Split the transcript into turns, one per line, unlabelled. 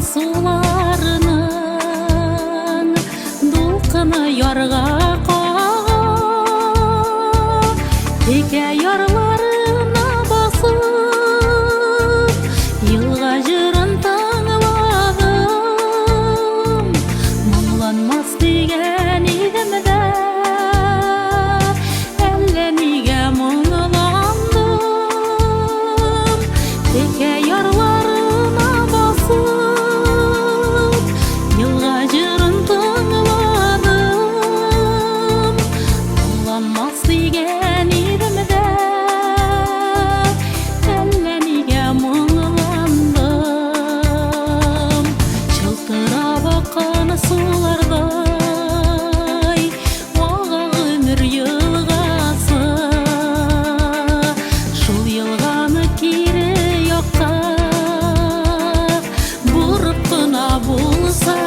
суларының дулқыны ярға қағып, теке ярларына басып, елға жырын тыңладым. Мұңланмас деген едім де, әлі неге мұңландым. Теке ярларына басып, елға жырын тыңладым. Мұңланмас деген едім де, әлі неге мұңландым. Жылтырап аққан сулардай уаға өмір елғасы, шул елғаны кері жаққа бұрып қына болса,